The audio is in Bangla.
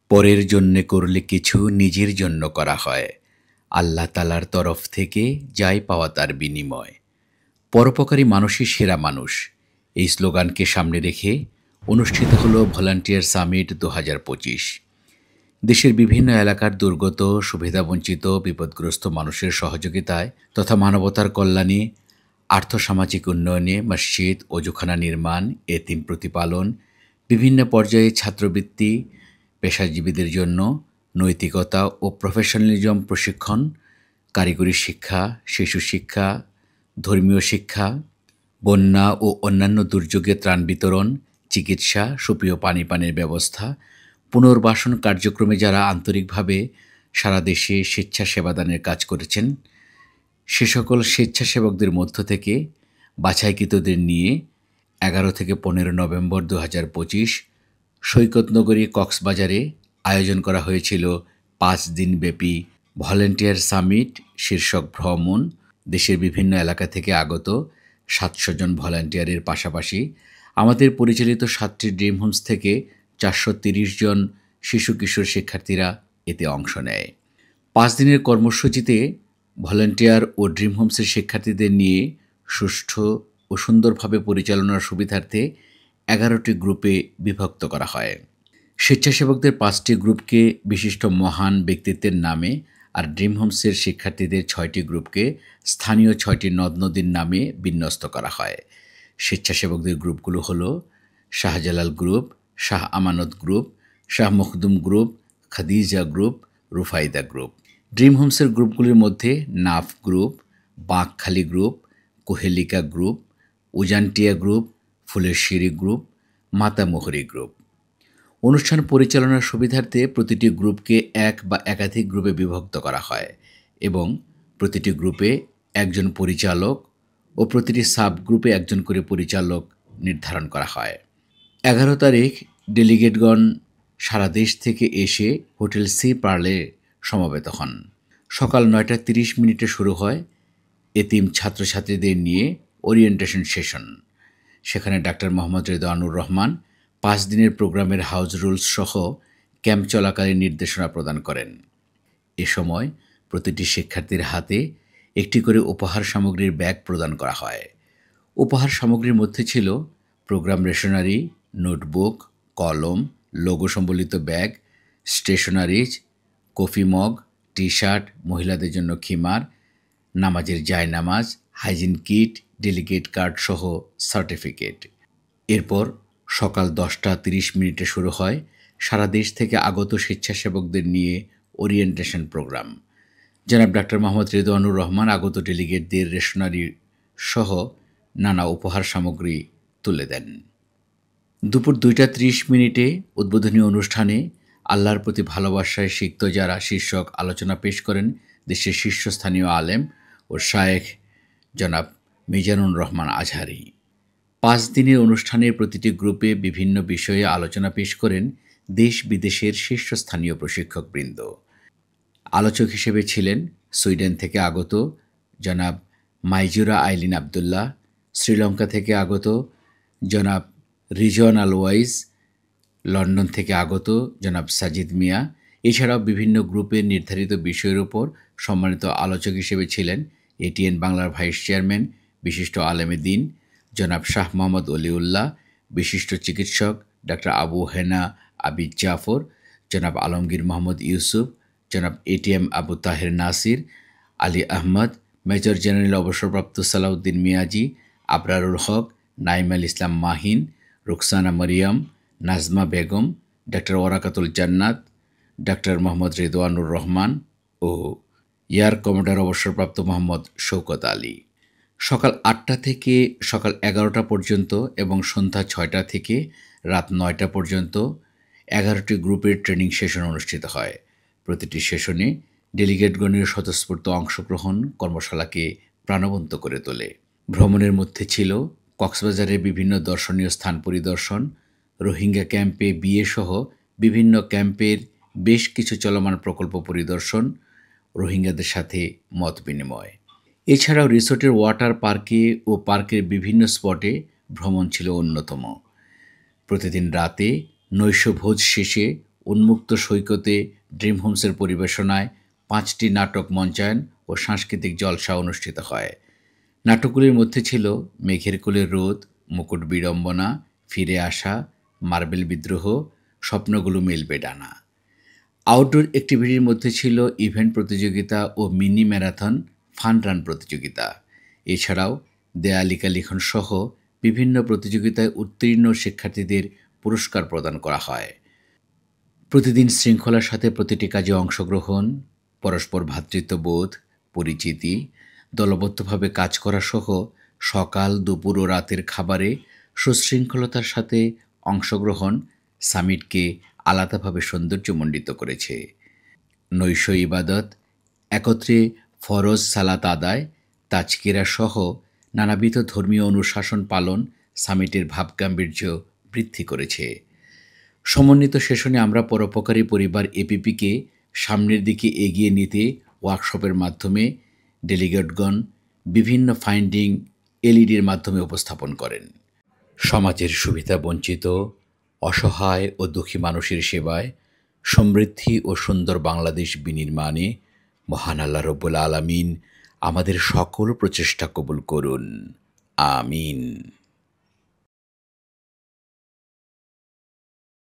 পরের জন্যে করলে কিছু নিজের জন্য করা হয়। আল্লাহ তাআলার তরফ থেকে যাই পাওয়া তার বিনিময়। পরোপকারী মানুষই সেরা মানুষ, এই স্লোগানকে সামনে রেখে অনুষ্ঠিত হলো ভলান্টিয়ার সামিট ২০২৫। দেশের বিভিন্ন এলাকার দুর্গত, সুবিধাবঞ্চিত, বিপদগ্রস্ত মানুষের সহযোগিতায় তথা মানবতার কল্যাণে, আর্থসামাজিক উন্নয়নে, মসজিদ, অজুখানা নির্মাণ, এতিম প্রতিপালন, বিভিন্ন পর্যায়ে ছাত্রবৃত্তি, পেশাজীবীদের জন্য নৈতিকতা ও প্রফেশনালিজম প্রশিক্ষণ, কারিগরি শিক্ষা, শিশু শিক্ষা, ধর্মীয় শিক্ষা, বন্যা ও অন্যান্য দুর্যোগে ত্রাণ বিতরণ, চিকিৎসা, সুপেয় পানির ব্যবস্থা, পুনর্বাসন কার্যক্রমে যারা আন্তরিকভাবে সারা দেশে স্বেচ্ছাসেবাদানের কাজ করেছেন, সে সকল স্বেচ্ছাসেবকদের মধ্য থেকে বাছাইকৃতদের নিয়ে ১১ থেকে ১৫ নভেম্বর ২০২৫ সৈকতনগরী কক্সবাজারে আয়োজন করা হয়েছিল ৫ দিনব্যাপী ভলান্টিয়ার সামিট শীর্ষক ভ্রমণ। দেশের বিভিন্ন এলাকা থেকে আগত ৭০০ জন ভলান্টিয়ারের পাশাপাশি আমাদের পরিচালিত ৭টি ড্রিম হোমস থেকে ৪৩০ জন শিশু কিশোর শিক্ষার্থীরা এতে অংশ নেয়। ৫ দিনের কর্মসূচিতে ভলান্টিয়ার ও ড্রিম হোমসের শিক্ষার্থীদের নিয়ে সুষ্ঠু ও সুন্দরভাবে পরিচালনার সুবিধার্থে ১১টি গ্রুপে বিভক্ত করা হয়। স্বেচ্ছাসেবকদের ৫টি গ্রুপকে বিশিষ্ট মহান ব্যক্তিত্বের নামে, আর ড্রিম হোমসের শিক্ষার্থীদের ৬টি গ্রুপকে স্থানীয় ৬টি নদ-নদীর নামে বিন্যস্ত করা হয়। স্বেচ্ছাসেবকদের গ্রুপগুলো হলো Shahjalal group, Shah Amanat group, Shah Makhdum group, Khadija group, Rufaida group. Dream হোমসের গ্রুপগুলির মধ্যে Naf group, Bakkhali group, Kohelika group, Ujantia group, ফুলের সিঁড়ি গ্রুপ, মাতামোহরি গ্রুপ। অনুষ্ঠান পরিচালনার সুবিধার্থে প্রতিটি গ্রুপকে এক বা একাধিক গ্রুপে বিভক্ত করা হয় এবং প্রতিটি গ্রুপে একজন পরিচালক ও প্রতিটি সাব গ্রুপে একজন করে পরিচালক নির্ধারণ করা হয়। ১১ তারিখ ডেলিগেটগণ সারা দেশ থেকে এসে হোটেল সি পার্লে সমবেত হন। সকাল ৯টা ৩০ মিনিটে শুরু হয় এতিম ছাত্রছাত্রীদের নিয়ে ওরিয়েন্টেশন সেশন। সেখানে ডাক্তার মোহাম্মদ রেদওয়ানুর রহমান ৫ দিনের প্রোগ্রামের হাউস রুলস সহ ক্যাম্প চলাকালীন নির্দেশনা প্রদান করেন। এ সময় প্রতিটি শিক্ষার্থীর হাতে একটি করে উপহার সামগ্রীর ব্যাগ প্রদান করা হয়। উপহার সামগ্রীর মধ্যে ছিল প্রোগ্রাম রেশনারি, নোটবুক, কলম, লোগো সম্বলিত ব্যাগ, stationeries, coffee mug, T shirt, মহিলাদের জন্য খিমার, নামাজের জায়নামাজ, হাইজিন কিট, ডেলিগেট কার্ড সহ সার্টিফিকেট। এরপর সকাল ১০টা ৩০ মিনিটে শুরু হয় সারা দেশ থেকে আগত স্বেচ্ছাসেবকদের নিয়ে ওরিয়েন্টেশন প্রোগ্রাম। জনাব ডাক্তার মোহাম্মদ রেদওয়ানুর রহমান আগত ডেলিগেটদের রেশনারি সহ নানা উপহার সামগ্রী তুলে দেন। দুপুর ২টা ৩০ মিনিটে উদ্বোধনী অনুষ্ঠানে আল্লাহর প্রতি ভালোবাসায় সিক্ত যারা শীর্ষক আলোচনা পেশ করেন দেশের শীর্ষস্থানীয় আলেম ও শায়েখ জনাব মিজানুর রহমান আজহারি। ৫ দিনের অনুষ্ঠানের প্রতিটি গ্রুপে বিভিন্ন বিষয়ে আলোচনা পেশ করেন দেশ বিদেশের শীর্ষস্থানীয় প্রশিক্ষকবৃন্দ। আলোচক হিসেবে ছিলেন সুইডেন থেকে আগত জনাব মাইজুরা আইলিন আবদুল্লাহ, শ্রীলঙ্কা থেকে আগত জনাব রিজওয়ান আলওয়াইজ, লন্ডন থেকে আগত জনাব সাজিদ মিয়া। এছাড়াও বিভিন্ন গ্রুপের নির্ধারিত বিষয়ের উপর সম্মানিত আলোচক হিসেবে ছিলেন এটিএন বাংলার ভাইস চেয়ারম্যান, বিশিষ্ট আলেমে দ্বীন জনাব শাহ মোহাম্মদ অলিউল্লাহ, বিশিষ্ট চিকিৎসক ডাক্তার আবু হেনা আবিদ জাফর, জনাব আলমগীর মোহাম্মদ ইউসুফ, জনাব ATM Abu Taher Nasir, Ali Ahmad, major general অবসরপ্রাপ্ত সালাউদ্দিন মিয়াজি, আবরারুল হক, নাইমাল ইসলাম মাহিন, রুকসানা মরিয়ম, নাজমা বেগম, ডাক্তার ওয়ারাকাতুল জান্নাত, ডাক্তার মোহাম্মদ রেদওয়ানুর রহমান ও এয়ার কমোডার অবসরপ্রাপ্ত মোহাম্মদ শৌকত আলী। সকাল ৮টা থেকে সকাল ১১টা পর্যন্ত এবং সন্ধ্যা ৬টা থেকে রাত ৯টা পর্যন্ত ১১টি গ্রুপের ট্রেনিং সেশন অনুষ্ঠিত হয়। প্রতিটি সেশনে ডেলিগেটগণের স্বতঃস্ফূর্ত অংশগ্রহণ কর্মশালাকে প্রাণবন্ত করে তোলে। ভ্রমণের মধ্যে ছিল কক্সবাজারের বিভিন্ন দর্শনীয় স্থান পরিদর্শন, রোহিঙ্গা ক্যাম্পে বিয়ে সহ বিভিন্ন ক্যাম্পের বেশ কিছু চলমান প্রকল্প পরিদর্শন, রোহিঙ্গাদের সাথে মত বিনিময়। এছাড়াও রিসোর্টের ওয়াটার পার্কে ও পার্কের বিভিন্ন স্পটে ভ্রমণ ছিল অন্যতম। প্রতিদিন রাতে নৈশভোজ শেষে উন্মুক্ত সৈকতে ড্রিম হোমসের পরিবেশনায় 5টি নাটক মঞ্চায়ন ও সাংস্কৃতিক জলসা অনুষ্ঠিত হয়। নাটকগুলির মধ্যে ছিল মেঘের কোলে রোদ, মুকুট বিড়ম্বনা, ফিরে আসা, মার্বেল বিদ্রোহ, স্বপ্নগুলো মেলবে ডানা। আউটডোর অ্যাক্টিভিটির মধ্যে ছিল ইভেন্ট প্রতিযোগিতা ও মিনি ম্যারাথন ফান রান প্রতিযোগিতা। এছাড়াও দেয়ালিকা লিখন সহ বিভিন্ন প্রতিযোগিতায় উত্তীর্ণ শিক্ষার্থীদের পুরস্কার প্রদান করা হয়। প্রতিদিন শৃঙ্খলার সাথে প্রতিটি কাজে অংশগ্রহণ, পরস্পর ভ্রাতৃত্ববোধ, পরিচিতি, দলবদ্ধভাবে কাজ করা সহ সকাল, দুপুর ও রাতের খাবারে সুশৃঙ্খলতার সাথে অংশগ্রহণ সামিটকে আলাদাভাবে সৌন্দর্যমণ্ডিত করেছে। নৈশ ইবাদত, একত্রে ফরজ সালাত আদায়, তাজকিরা সহ নানাবিধ ধর্মীয় অনুশাসন পালন সামিটের ভাবগাম্ভীর্য বৃদ্ধি করেছে। সমন্বিত সেশনে আমরা পরোপকারী পরিবার এপিপিকে সামনের দিকে এগিয়ে নিতে ওয়ার্কশপের মাধ্যমে ডেলিগেটগণ বিভিন্ন ফাইন্ডিং এলইডির মাধ্যমে উপস্থাপন করেন। সমাজের সুবিধাবঞ্চিত, অসহায় ও দুঃখী মানুষের সেবায় সমৃদ্ধি ও সুন্দর বাংলাদেশ বিনির্মাণে মহান আল্লাহ রব্বুল আলামিন আমাদের সকল প্রচেষ্টা কবুল করুন। আমিন।